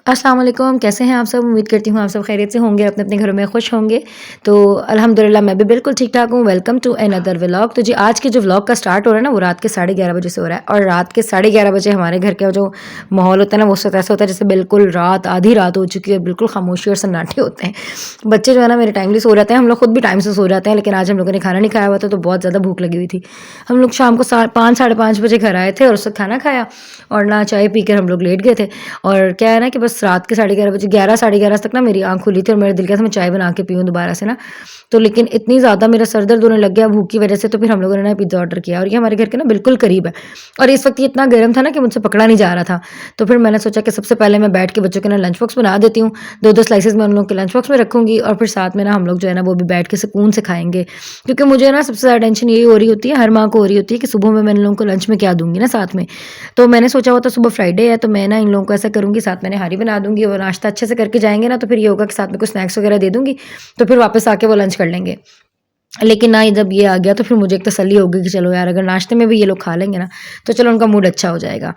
अस्सलाम वालेकुम, कैसे हैं आप सब? उम्मीद करती हूँ आप सब खैरियत से होंगे, अपने-अपने घरों में खुश होंगे। तो अल्हम्दुलिल्लाह मैं भी बिल्कुल ठीक-ठाक हूँ। Welcome to another vlog. तो जी आज के जो व्लॉग का स्टार्ट हो रहा है ना, वो रात के 11:30 बजे से हो रहा है और रात के 11:30 बजे हमारे घर का जो माहौल होता है ना, वो ऐसा होता है जैसे बिल्कुल रात आधी रात हो चुकी है, बिल्कुल खामोशी और सन्नाटे होते हैं। बच्चे जो है ना मेरे टाइमली सो जाते हैं, हम लोग खुद भी टाइम से सो जाते हैं, लेकिन आज हम लोगों ने खाना नहीं खाया हुआ था, तो बहुत ज़्यादा भूख लगी हुई थी। हम लोग शाम को 5 साढ़े 5 बजे घर आए थे और उस वक़्त खाना खाया और ना चाय पीकर हम लोग लेट गए थे। और क्या है ना कि बस रात के 11:30 बजे 11 साढ़े 11 तक ना मेरी आँख खुली थी और मेरा दिल किया था मैं चाय बना के पीऊँ दोबारा से ना। तो लेकिन इतनी ज़्यादा मेरा सर दर्द होने लग गया भूख की वज़ह से, तो फिर हम लोगों ने ना पिज़्ज़ा ऑर्डर किया और ये हमारे घर के ना बिल्कुल करीब है। और इस वक़्त ये इतना गर्म था ना कि मुझसे पकड़ा नहीं जा रहा था। तो फिर मैंने सोचा कि सबसे पहले मैं बैठ के बच्चों के ना लंच बॉक्स बना देती हूँ। 2-2 स्लाइसेस मैं उन लोगों के लंच बॉक्स में रखूँगी और फिर साथ में ना हम लोग जो है ना वो भी बैठ के सुकून से खाएँगे। क्योंकि मुझे ना सबसे ज़्यादा टेंशन यही हो रही होती है, हर माँ को हो रही होती है कि सुबह में मैं इन लोगों को लंच में क्या दूँगी ना साथ में। तो मैंने सोचा हुआ था सुबह फ्राइडे है, तो मैं ना इन लोगों को ऐसा करूँगी, साथ में नहारी बना दूँगी और नाश्ता अच्छे से करके जाएँगे ना, तो फिर ये होगा कि साथ में कुछ स्नैक्स वगैरह दे दूँगी, तो फिर वापस आके वो लंच कर लेंगे। लेकिन ना जब ये आ गया तो फिर मुझे एक तसल्ली हो गई कि चलो यार अगर नाश्ते में भी ये लोग खा लेंगे ना, तो चलो उनका मूड अच्छा हो जाएगा।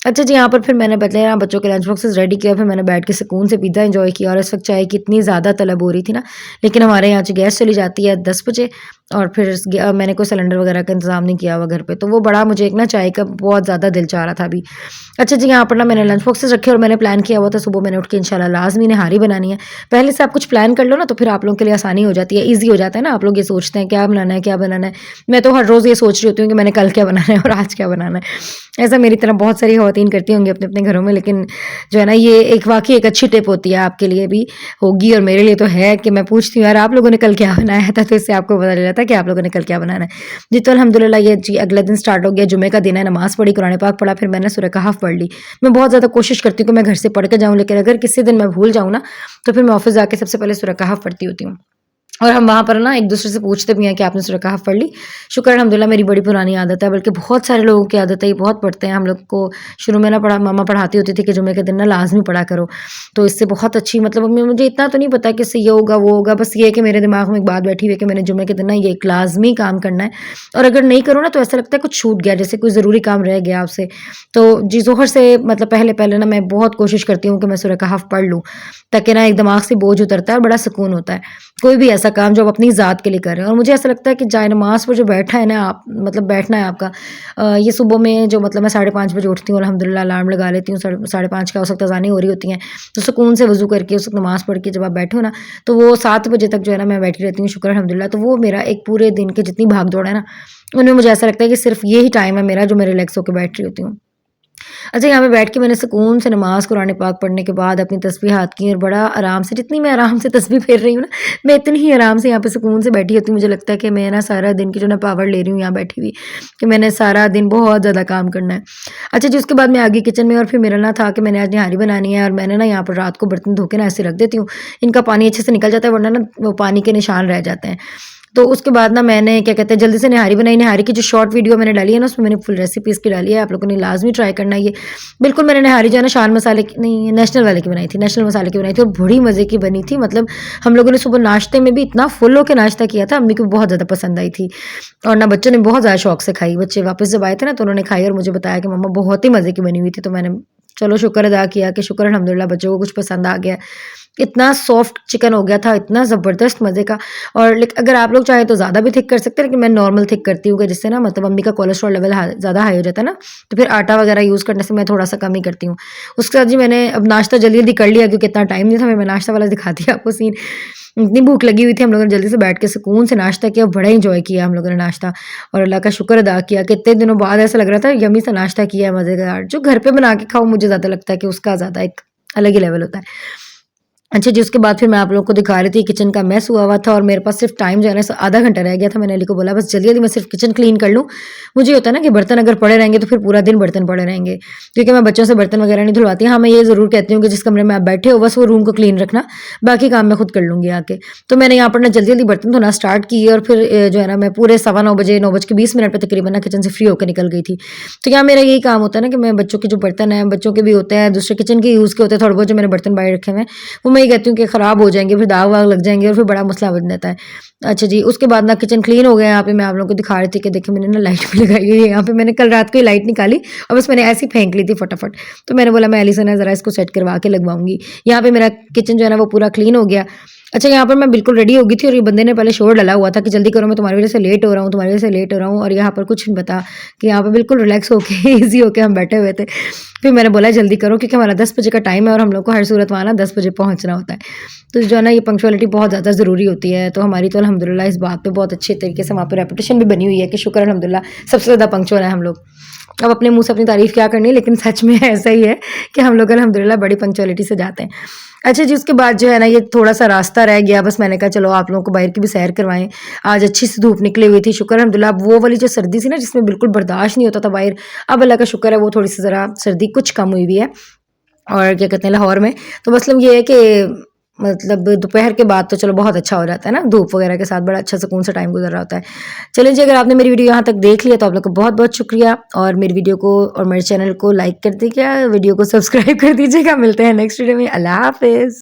अच्छा जी, यहाँ पर फिर मैंने पहले ना बच्चों के लंच बॉक्सेस रेडी किया, फिर मैंने बैठ के सुकून से पिज़्ज़ा एन्जॉय किया और इस वक़्त चाय की इतनी ज़्यादा तलब हो रही थी ना, लेकिन हमारे यहाँ जो गैस चली जाती है 10 बजे और फिर मैंने कोई सिलेंडर वगैरह का इंतज़ाम नहीं किया हुआ घर पे, तो वो बड़ा मुझे एक ना चाय का बहुत ज़्यादा दिल चाह रहा था अभी। अच्छा जी, यहाँ पर ना मैंने लंच बॉक्सेस रखे और मैंने प्लान किया हुआ था सुबह मैंने उठ के इंशाल्लाह लाज़मी नहारी बनानी है। पहले से आप कुछ प्लान कर लो ना, तो फिर आप लोगों के लिए आसानी हो जाती है, ईज़ी हो जाता है ना, आप लोग ये सोचते हैं क्या बनाना है, क्या बनाना है। मैं तो हर रोज़ ये सोच रही होती हूँ कि मैंने कल क्या बनाना है और आज क्या बनाना है। ऐसा मेरी तरह बहुत सारी ख़वातीन करती होंगी अपने-अपने घरों में, लेकिन जो है ना ये एक वाक़ई एक अच्छी टिप होती है, आपके लिए भी होगी और मेरे लिए तो है कि मैं पूछती हूँ यार आप लोगों ने कल क्या बनाया था, तो इससे आपको पता चल जाता है कि आप लोगों ने कल क्या बनाना है। जी, तो अल्हम्दुलिल्लाह ये जी अगला दिन स्टार्ट हो गया, जुम्मे का दिन है, नमाज़ पढ़ी, कुरान पाक पढ़ा, फिर मैंने सूरह कहफ़ पढ़ ली। मैं बहुत ज़्यादा कोशिश करती हूँ कि मैं घर से पढ़ के जाऊँ, लेकिन अगर किसी दिन मैं भूल जाऊँ ना, तो फिर मैं ऑफ़िस जाके सबसे पहले सूरह कहफ़ पढ़ती होती हूँ। और हम वहाँ पर ना एक-दूसरे से पूछते भी हैं कि आपने सूरह कहफ़ पढ़ ली? शुक्र है अल्हम्दुलिल्लाह मेरी बड़ी पुरानी आदत है, बल्कि बहुत सारे लोगों की आदत है, ये बहुत पढ़ते हैं। हम लोग को शुरू में ना मम्मा पढ़ाती होती थी कि जुम्मे के दिन ना लाज़मी पढ़ा करो। तो इससे बहुत अच्छी मतलब मुझे इतना तो नहीं पता कि इससे ये होगा, वो होगा, बस ये है कि मेरे दिमाग में एक बात बैठी हुई है कि मैंने जुम्मे के दिन ना ये एक लाज़मी काम करना है और अगर नहीं करो ना तो ऐसा लगता है कुछ छूट गया, जैसे कोई ज़रूरी काम रह गया आपसे। तो जी, ज़ोहर से मतलब पहले-पहले ना मैं बहुत कोशिश करती हूँ कि मैं सूरह कहफ़ पढ़ लूँ, ताकि ना एक दिमाग से बोझ उतरता है और बड़ा सुकून होता है। कोई भी ऐसा काम जो आप अपनी ज़ात के लिए कर रहे हैं और मुझे ऐसा लगता है कि जाए-नमाज़ पर जो बैठा है ना आप मतलब बैठना है आपका ये सुबह में जो मतलब मैं 5:30 बजे उठती हूँ अल्हम्दुलिल्लाह अलार्म लगा लेती हूँ, 5:30 का उस वक़्त अज़ानें हो रही होती हैं, तो सुकून से वज़ू करके उस वक़्त नमाज़ पढ़ के जब आप बैठे हो ना, तो वो 7 बजे तक जो है ना मैं बैठी रहती हूँ, शुक्र है अल्हम्दुलिल्लाह। तो वो मेरा एक पूरे दिन की जितनी भाग-दौड़ है ना, उनमें मुझे ऐसा लगता है कि सिर्फ़ ये ही टाइम है मेरा जो मैं रिलैक्स होके बैठ रही होती हूँ। अच्छा, यहाँ पे बैठ के मैंने सुकून से नमाज़ कुरान पाक पढ़ने के बाद अपनी तस्बीहात की और बड़ा आराम से जितनी मैं आराम से तस्बीह फेर रही हूँ ना, मैं इतनी ही आराम से यहाँ पे सुकून से बैठी होती हूँ। मुझे लगता है कि मैं ना सारा दिन की जो ना पावर ले रही हूँ यहाँ बैठी हुई, कि मैंने सारा दिन बहुत ज़्यादा काम करना है। अच्छा जी, उसके बाद मैं आ गई किचन में और फिर मेरा ना था कि मैंने आज निहारी बनानी है और मैंने ना यहाँ पर रात को बर्तन धो के ना ऐसे रख देती हूँ। इनका पानी अच्छे से निकल जाता है वरना ना वो पानी के निशान रह जाते हैं। तो उसके बाद ना मैंने क्या कहते हैं जल्दी से निहारी बनाई। निहारी की जो शॉर्ट वीडियो मैंने डाली है ना उसमें मैंने फुल रेसिपी इसकी डाली है। आप लोगों ने लाज़मी ट्राई करना है ये। बिल्कुल मैंने निहारी जो है ना शान मसाले की नहीं नेशनल वाले की बनाई थी, नेशनल मसाले की बनाई थी और बड़ी मज़े की बनी थी। मतलब हम लोगों ने सुबह नाश्ते में भी इतना फुल होके नाश्ता किया था, अम्मी को बहुत ज़्यादा पसंद आई थी और ना बच्चों ने बहुत ज़्यादा शौक से खाई। बच्चे वापस जब आए थे ना तो उन्होंने खाई और मुझे बताया कि मम्मा बहुत ही मज़े की बनी हुई थी। तो मैंने चलो शुक्र अदा किया कि शुक्र अल्हम्दुलिल्लाह बच्चों को कुछ पसंद आ गया। इतना सॉफ्ट चिकन हो गया था, इतना ज़बरदस्त मज़े का। और अगर आप लोग चाहें तो ज़्यादा भी थिक कर सकते हैं, लेकिन मैं नॉर्मल थिक करती हूँ कि जिससे ना मतलब मम्मी का कोलेस्ट्रॉल लेवल ज़्यादा हाई हो जाता है ना, तो फिर आटा वगैरह यूज़ करने से मैं थोड़ा-सा कम ही करती हूँ। उसके बाद जी मैंने अब नाश्ता जल्दी-जल्दी कर लिया क्योंकि इतना टाइम नहीं था, मैं नाश्ता वाला दिखाती हूँ आपको सीन। इतनी भूख लगी हुई थी, हम लोगों ने जल्दी से बैठ के सुकून से नाश्ता किया, बड़ा एन्जॉय किया हम लोगों ने नाश्ता और अल्लाह का शुक्र अदा किया कि इतने दिनों बाद ऐसा लग रहा था यम्मी सा नाश्ता किया है मज़ेदार। जो घर पे बना के खाओ मुझे ज़्यादा लगता है कि उसका ज़्यादा एक अलग ही लेवल होता है। अच्छा जी, उसके बाद फिर मैं आप लोगों को दिखा रही थी किचन का मेस हुआ हुआ था और मेरे पास सिर्फ टाइम जो है ना आधा घंटा रह गया था। मैंने अली को बोला बस जल्दी-जल्दी मैं सिर्फ किचन क्लीन कर लूँ। मुझे होता है ना कि बर्तन अगर पड़े रहेंगे तो फिर पूरा दिन बर्तन पड़े रहेंगे, क्योंकि मैं बच्चों से बर्तन वगैरह नहीं धुलवाती। हाँ, मैं ये ज़रूर कहती हूँ कि जिस कमरे में आप बैठे हो बस वो रूम को क्लीन रखना, बाकी काम मैं खुद कर लूँगी आके। तो मैंने यहाँ पर ना जल्दी-जल्दी बर्तन धोना स्टार्ट की और फिर जो है ना मैं पूरे 9:15 बजे 9:20 पे तकरीबन ना किचन से फ्री होकर निकल गई थी। तो यहाँ मेरा यही काम होता है ना कि मैं बच्चों के जो बर्तन हैं, बच्चों के भी होते हैं, दूसरे किचन के यूज़ के होते हैं, थोड़े बहुत जो मैंने बर्तन बाहर रखे हुए हैं, वो मैं ये कहती हूँ कि ख़राब हो जाएँगे, फिर दाग वाग लग जाएँगे और फिर बड़ा मसला बन जाता है। अच्छा जी, उसके बाद ना किचन क्लीन हो गया यहाँ पे, मैं आप लोगों को दिखा रही थी कि देखिए मैंने ना लाइट भी लगाई हुई है यहाँ पे, मैंने कल रात को ही लाइट निकाली और बस मैंने ऐसे ही फेंक ली थी फटाफट। तो मैंने बोला मैं एली से ना ज़रा इसको सेट करवा के लगवाऊँगी। यहाँ पे मेरा किचन जो है ना वो पूरा क्लीन हो गया। अच्छा, यहाँ पर मैं बिल्कुल रेडी हो गई थी और ये बंदे ने पहले शोर डाला हुआ था कि जल्दी करो, मैं तुम्हारी वज़ह से लेट हो रहा हूँ, तुम्हारी वज़ह से लेट हो रहा हूँ, और यहाँ पर कुछ नहीं पता कि यहाँ पे बिल्कुल रिलैक्स होके ईज़ी होके हम बैठे हुए थे। फिर मैंने बोला जल्दी करो क्योंकि हमारा 10 बजे का टाइम है और हम लोग को हर सूरत वहाँ ना 10 बजे पहुँचना होता है। तो जो है ना ये पंक्चुअलिटी बहुत ज़्यादा ज़रूरी होती है, तो हमारी तो अल्हम्दुलिल्लाह इस बात पे बहुत अच्छे तरीके से वहाँ पे रेपुटेशन भी बनी हुई है कि शुक्र अल्हम्दुलिल्लाह सबसे ज़्यादा पंक्चुअल है हम लोग। अब अपने मुँह से अपनी तारीफ़ क्या करनी, लेकिन सच में ऐसा ही है कि हम लोग अल्हम्दुलिल्लाह बड़ी पंक्चुअलिटी से जाते हैं। अच्छा जी, उसके बाद जो है ना ये थोड़ा-सा रास्ता रह गया, बस मैंने कहा चलो आप लोगों को बाहर की भी सैर करवाएँ। आज अच्छी सी धूप निकली हुई थी, शुक्र अल्हम्दुलिल्लाह। अब वो वाली जो सर्दी थी ना जिसमें बिल्कुल बर्दाश्त नहीं होता था बाहर, अब अल्लाह का शुक्र है वो थोड़ी-सी ज़रा सर्दी कुछ कम हुई हुई है। और क्या कहते हैं लाहौर में, तो मतलब ये है कि मतलब दोपहर के बाद तो चलो बहुत अच्छा हो जाता है ना, धूप वगैरह के साथ बड़ा अच्छा सुकून सा टाइम गुजर रहा होता है। चलिए जी, अगर आपने मेरी वीडियो यहाँ तक देख लिया तो आप लोग का बहुत-बहुत शुक्रिया, और मेरी वीडियो को और मेरे चैनल को लाइक कर दीजिएगा, वीडियो को सब्सक्राइब कर दीजिएगा। मिलते हैं नेक्स्ट वीडियो में। अल्लाह हाफ़िज़।